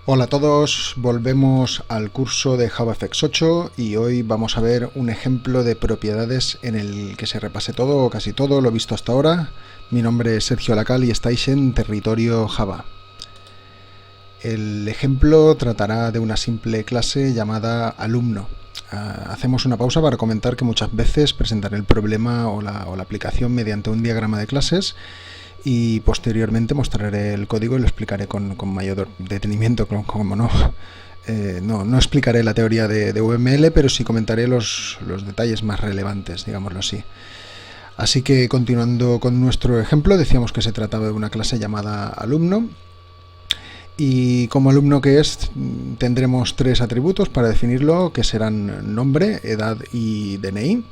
Hola a todos, volvemos al curso de JavaFX 8 y hoy vamos a ver un ejemplo de propiedades en el que se repase todo o casi todo lo visto hasta ahora. Mi nombre es Sergio Lacal y estáis en territorio Java. El ejemplo tratará de una simple clase llamada alumno. Hacemos una pausa para comentar que muchas veces presentaré el problema o la aplicación mediante un diagrama de clases y posteriormente mostraré el código y lo explicaré con mayor detenimiento, como no. No explicaré la teoría de UML, pero sí comentaré los detalles más relevantes, digámoslo así. Así que continuando con nuestro ejemplo, decíamos que se trataba de una clase llamada alumno. Y como alumno que es, tendremos tres atributos para definirlo, que serán nombre, edad y DNI.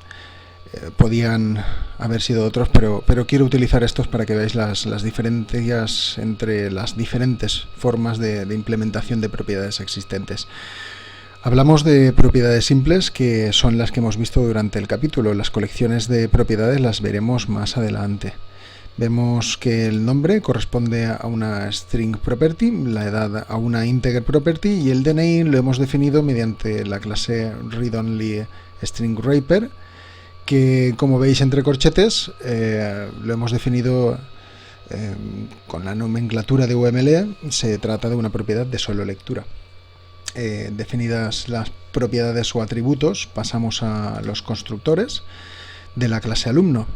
Podían haber sido otros, pero quiero utilizar estos para que veáis las diferencias entre las diferentes formas de implementación de propiedades existentes. Hablamos de propiedades simples, que son las que hemos visto durante el capítulo. Las colecciones de propiedades las veremos más adelante. Vemos que el nombre corresponde a una string property, la edad a una integer property y el DNI lo hemos definido mediante la clase readOnlyStringWrapper, que, como veis entre corchetes, lo hemos definido con la nomenclatura de UML. Se trata de una propiedad de solo lectura. Definidas las propiedades o atributos, pasamos a los constructores de la clase alumno.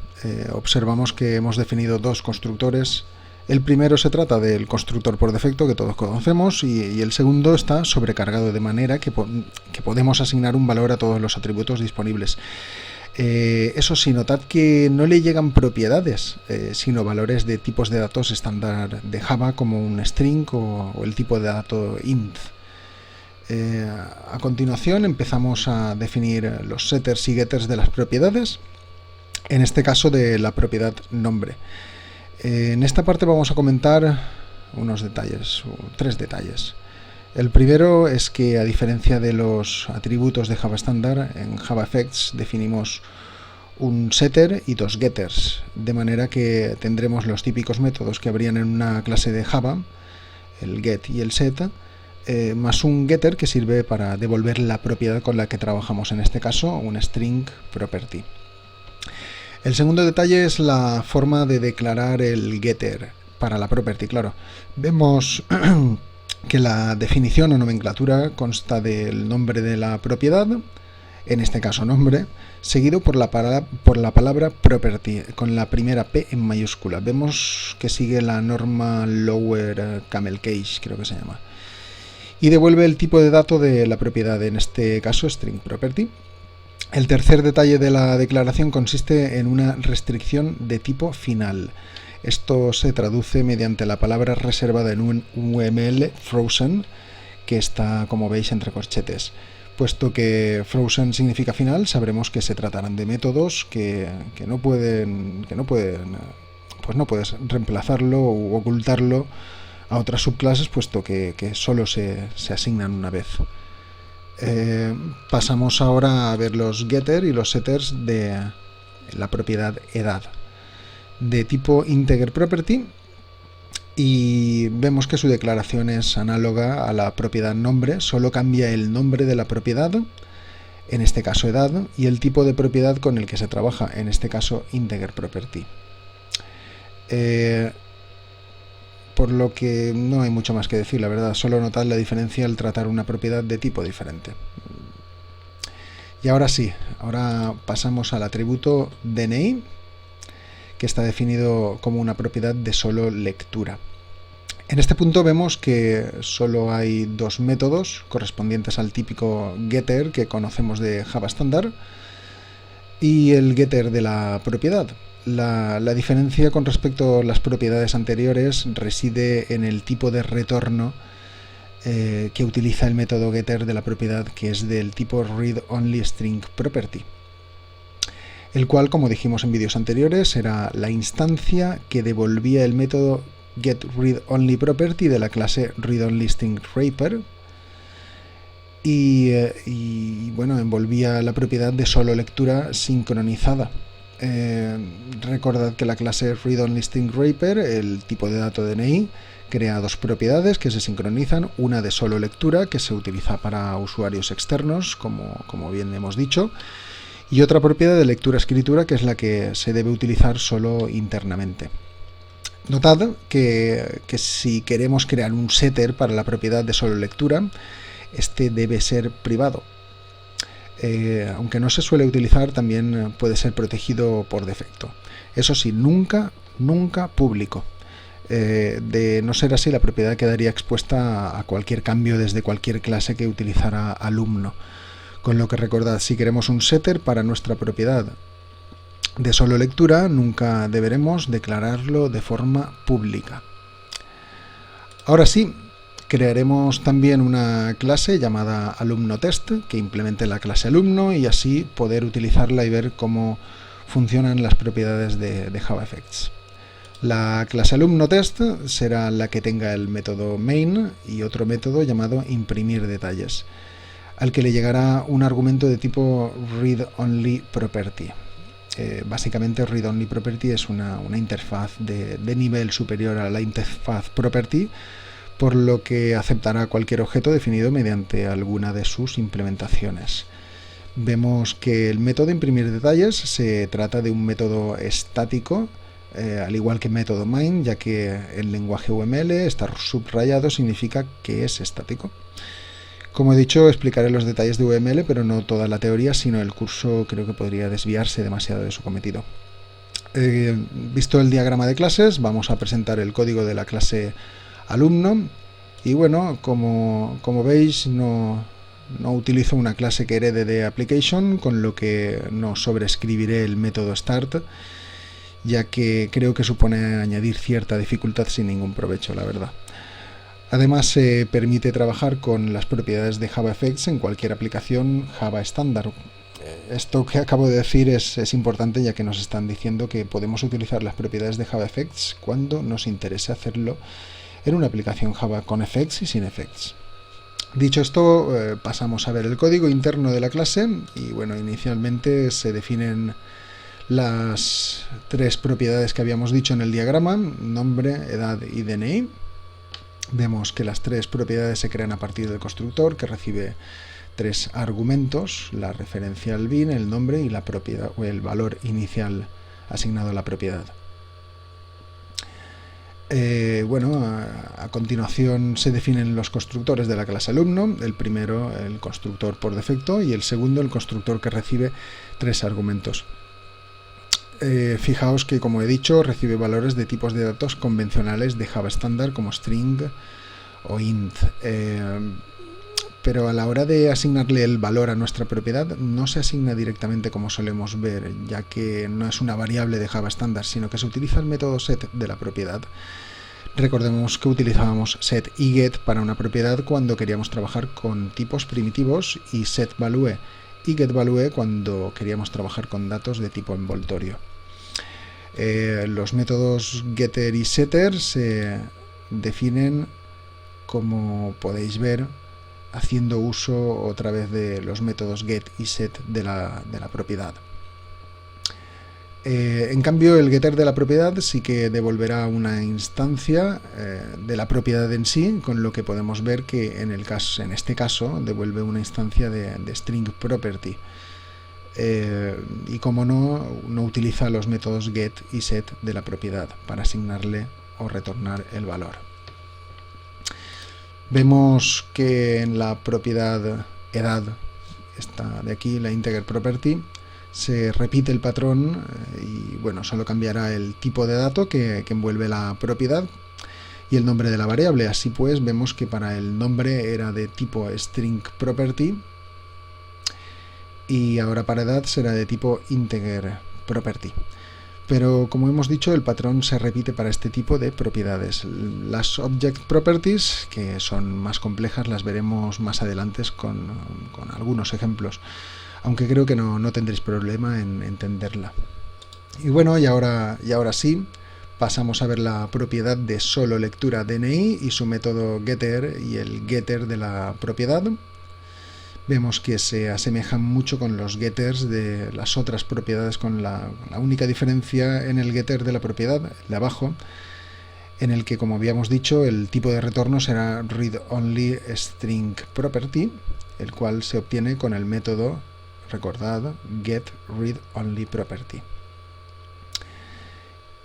Observamos que hemos definido dos constructores. El primero se trata del constructor por defecto, que todos conocemos, y el segundo está sobrecargado, de manera que podemos asignar un valor a todos los atributos disponibles. Eso sí, notad que no le llegan propiedades, sino valores de tipos de datos estándar de Java, como un string o el tipo de dato int. A continuación empezamos a definir los setters y getters de las propiedades, en este caso de la propiedad nombre. En esta parte vamos a comentar unos detalles, tres detalles. El primero es que, a diferencia de los atributos de Java estándar, en JavaFX definimos un setter y dos getters, de manera que tendremos los típicos métodos que habrían en una clase de Java, el get y el set, más un getter que sirve para devolver la propiedad con la que trabajamos, en este caso un string property. El segundo detalle es la forma de declarar el getter para la property. Claro, vemos que la definición o nomenclatura consta del nombre de la propiedad, en este caso nombre, seguido por la palabra property, con la primera P en mayúscula. Vemos que sigue la norma Lower Camel Case, creo que se llama. Y devuelve el tipo de dato de la propiedad, en este caso string property. El tercer detalle de la declaración consiste en una restricción de tipo final. Esto se traduce mediante la palabra reservada en un UML frozen, que está, como veis, entre corchetes. Puesto que frozen significa final, sabremos que se tratarán de métodos que no puedes reemplazarlo u ocultarlo a otras subclases, puesto que solo se asignan una vez. Pasamos ahora a ver los getter y los setters de la propiedad edad, de tipo integer property, y vemos que su declaración es análoga a la propiedad nombre, solo cambia el nombre de la propiedad, en este caso edad, y el tipo de propiedad con el que se trabaja, en este caso integer property. Por lo que no hay mucho más que decir, la verdad, solo notad la diferencia al tratar una propiedad de tipo diferente. Y ahora sí, ahora pasamos al atributo DNI, que está definido como una propiedad de solo lectura. En este punto vemos que solo hay dos métodos correspondientes al típico getter que conocemos de Java estándar y el getter de la propiedad. La diferencia con respecto a las propiedades anteriores reside en el tipo de retorno que utiliza el método getter de la propiedad, que es del tipo readOnlyStringProperty, el cual, como dijimos en vídeos anteriores, era la instancia que devolvía el método getReadOnlyProperty de la clase readOnlyStringWrapper y bueno, envolvía la propiedad de solo lectura sincronizada. Recordad que la clase readOnlyStringWrapper, el tipo de dato DNI, crea dos propiedades que se sincronizan, una de solo lectura, que se utiliza para usuarios externos, como bien hemos dicho, y otra propiedad de lectura-escritura, que es la que se debe utilizar solo internamente. Notad que si queremos crear un setter para la propiedad de solo lectura, este debe ser privado. Aunque no se suele utilizar, también puede ser protegido por defecto. Eso sí, nunca público. De no ser así, la propiedad quedaría expuesta a cualquier cambio desde cualquier clase que utilizara alumno. Con lo que recordad, si queremos un setter para nuestra propiedad de solo lectura, nunca deberemos declararlo de forma pública. Ahora sí, crearemos también una clase llamada AlumnoTest que implemente la clase alumno y así poder utilizarla y ver cómo funcionan las propiedades de JavaFX. La clase AlumnoTest será la que tenga el método main y otro método llamado imprimir-detalles, al que le llegará un argumento de tipo read-only-property. Básicamente read-only-property es una interfaz de nivel superior a la interfaz property, por lo que aceptará cualquier objeto definido mediante alguna de sus implementaciones. Vemos que el método imprimir detalles se trata de un método estático, al igual que el método main, ya que en lenguaje UML estar subrayado significa que es estático. Como he dicho, explicaré los detalles de UML, pero no toda la teoría, sino el curso creo que podría desviarse demasiado de su cometido. Visto el diagrama de clases, vamos a presentar el código de la clase alumno y bueno, como veis, no utilizo una clase que herede de application, con lo que no sobreescribiré el método start, ya que creo que supone añadir cierta dificultad sin ningún provecho, la verdad. Además, se permite trabajar con las propiedades de JavaFX en cualquier aplicación Java estándar. Esto que acabo de decir es importante, ya que nos están diciendo que podemos utilizar las propiedades de JavaFX cuando nos interese hacerlo en una aplicación Java con effects y sin effects. Dicho esto, pasamos a ver el código interno de la clase y bueno, inicialmente se definen las tres propiedades que habíamos dicho en el diagrama: nombre, edad y DNI. Vemos que las tres propiedades se crean a partir del constructor, que recibe tres argumentos: la referencia al bin, el nombre y la propiedad o el valor inicial asignado a la propiedad. A continuación se definen los constructores de la clase alumno: el primero, el constructor por defecto, y el segundo, el constructor que recibe tres argumentos. Fijaos que, como he dicho, recibe valores de tipos de datos convencionales de Java estándar como string o int, pero a la hora de asignarle el valor a nuestra propiedad no se asigna directamente como solemos ver, ya que no es una variable de Java estándar, sino que se utiliza el método set de la propiedad. Recordemos que utilizábamos set y get para una propiedad cuando queríamos trabajar con tipos primitivos y set value y get value cuando queríamos trabajar con datos de tipo envoltorio. Los métodos getter y setter se definen, como podéis ver, haciendo uso otra vez de los métodos get y set de la propiedad. En cambio, el getter de la propiedad sí que devolverá una instancia de la propiedad en sí, con lo que podemos ver que en este caso devuelve una instancia de string property. Y como no utiliza los métodos get y set de la propiedad para asignarle o retornar el valor. Vemos que en la propiedad edad, esta de aquí, la integer property, se repite el patrón y bueno, solo cambiará el tipo de dato que envuelve la propiedad y el nombre de la variable. Así pues, vemos que para el nombre era de tipo string property y ahora para edad será de tipo integer property. Pero como hemos dicho, el patrón se repite para este tipo de propiedades. Las object properties, que son más complejas, las veremos más adelante con algunos ejemplos, aunque creo que no tendréis problema en entenderla. Y bueno, y ahora sí, pasamos a ver la propiedad de solo lectura DNI y su método getter y el getter de la propiedad. Vemos que se asemejan mucho con los getters de las otras propiedades, con la única diferencia en el getter de la propiedad, de abajo, en el que, como habíamos dicho, el tipo de retorno será read-only string property, el cual se obtiene con el método, recordad, getReadOnlyProperty.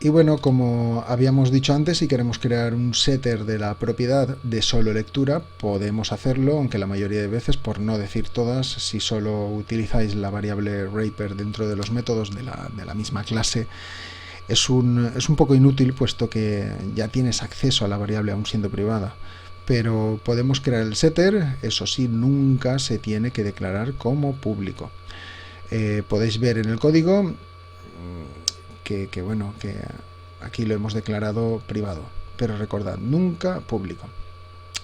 Y bueno, como habíamos dicho antes, si queremos crear un setter de la propiedad de solo lectura, podemos hacerlo, aunque la mayoría de veces, por no decir todas, si solo utilizáis la variable wrapper dentro de los métodos de la misma clase, es un poco inútil, puesto que ya tienes acceso a la variable aún siendo privada. Pero podemos crear el setter, eso sí, nunca se tiene que declarar como público. Podéis ver en el código que bueno, que aquí lo hemos declarado privado, pero recordad, nunca público.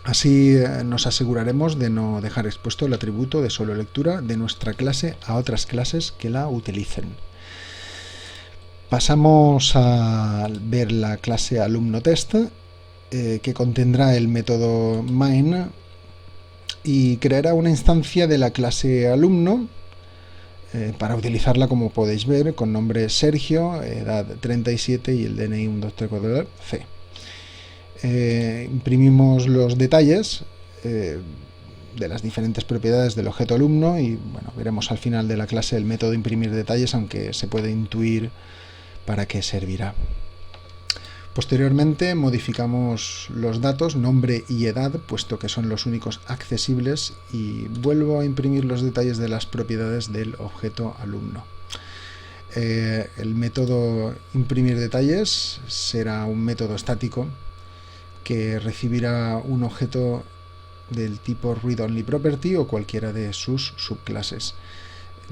Así nos aseguraremos de no dejar expuesto el atributo de solo lectura de nuestra clase a otras clases que la utilicen. Pasamos a ver la clase alumnoTest, que contendrá el método main y creará una instancia de la clase alumno para utilizarla, como podéis ver, con nombre Sergio, edad 37 y el DNI 1234C. Imprimimos los detalles de las diferentes propiedades del objeto alumno y bueno, veremos al final de la clase el método imprimir detalles, aunque se puede intuir para qué servirá. Posteriormente modificamos los datos, nombre y edad, puesto que son los únicos accesibles, y vuelvo a imprimir los detalles de las propiedades del objeto alumno. El método imprimir detalles será un método estático que recibirá un objeto del tipo readOnlyProperty o cualquiera de sus subclases.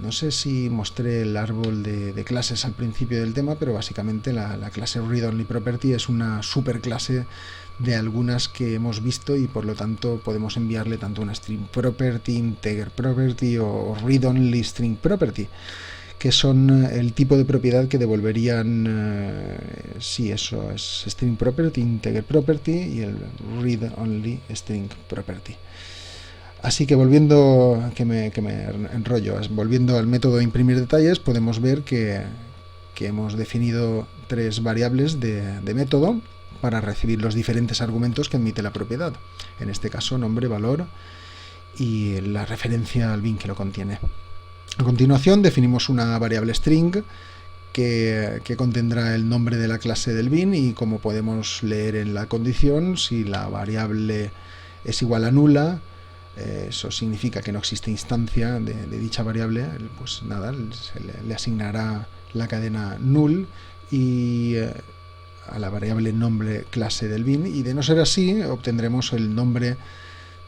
No sé si mostré el árbol de clases al principio del tema, pero básicamente la clase readOnlyProperty es una superclase de algunas que hemos visto y por lo tanto podemos enviarle tanto una string property, integer property o readOnly string property, que son el tipo de propiedad que devolverían, sí, eso es string property, integer property y el readOnly string property. Así que volviendo, que me enrollo, volviendo al método imprimir detalles, podemos ver que hemos definido tres variables de método para recibir los diferentes argumentos que admite la propiedad. En este caso, nombre, valor y la referencia al bin que lo contiene. A continuación, definimos una variable string que contendrá el nombre de la clase del bin y, como podemos leer en la condición, si la variable es igual a nula, eso significa que no existe instancia de dicha variable, pues nada, se le asignará la cadena null y a la variable nombre clase del bin, y de no ser así obtendremos el nombre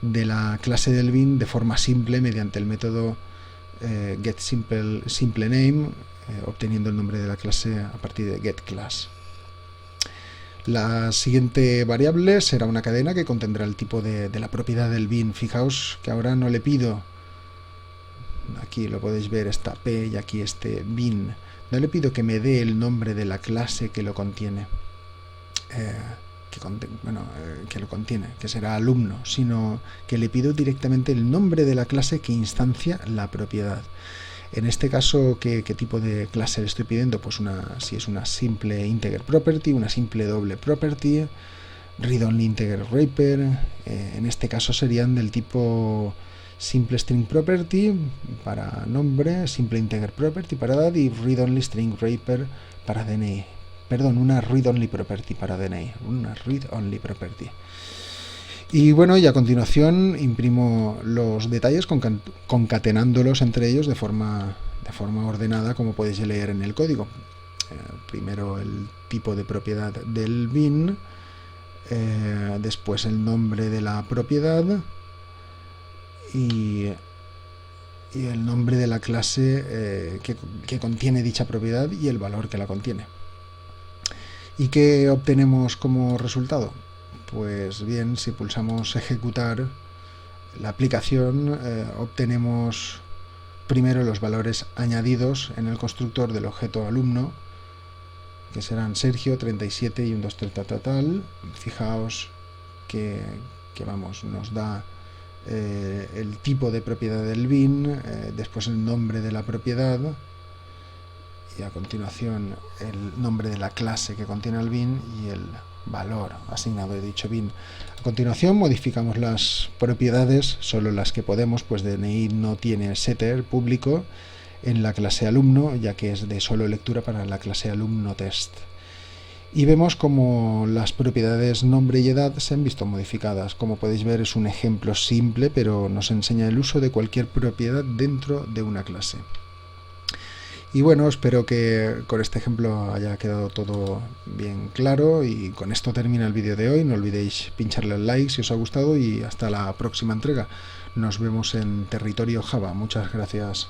de la clase del bin de forma simple mediante el método getSimpleName, obteniendo el nombre de la clase a partir de getClass. La siguiente variable será una cadena que contendrá el tipo de la propiedad del bin. Fijaos que ahora no le pido, aquí lo podéis ver, esta P y aquí este bin, no le pido que me dé el nombre de la clase que lo contiene, que será alumno, sino que le pido directamente el nombre de la clase que instancia la propiedad. En este caso, ¿qué tipo de clase le estoy pidiendo? Pues si es una simple integer property, una simple doble property, read-only integer wrapper. En este caso serían del tipo simple string property para nombre, simple integer property para edad y read-only string wrapper para DNI. Perdón, una read-only property para DNI, una read-only property. Y bueno, y a continuación imprimo los detalles concatenándolos entre ellos de forma ordenada, como podéis leer en el código. Primero el tipo de propiedad del bin, después el nombre de la propiedad y el nombre de la clase que contiene dicha propiedad y el valor que la contiene. ¿Y qué obtenemos como resultado? Pues bien, si pulsamos ejecutar la aplicación, obtenemos primero los valores añadidos en el constructor del objeto alumno, que serán Sergio, 37 y un 230 tal. Fijaos que vamos, nos da el tipo de propiedad del bin, después el nombre de la propiedad y a continuación el nombre de la clase que contiene el bin y el valor asignado de dicho bin. A continuación modificamos las propiedades, solo las que podemos, pues DNI no tiene setter público en la clase alumno, ya que es de solo lectura para la clase alumno test. Y vemos como las propiedades nombre y edad se han visto modificadas. Como podéis ver, es un ejemplo simple, pero nos enseña el uso de cualquier propiedad dentro de una clase. Y bueno, espero que con este ejemplo haya quedado todo bien claro, y con esto termina el vídeo de hoy. No olvidéis pincharle al like si os ha gustado y hasta la próxima entrega. Nos vemos en Territorio Java. Muchas gracias.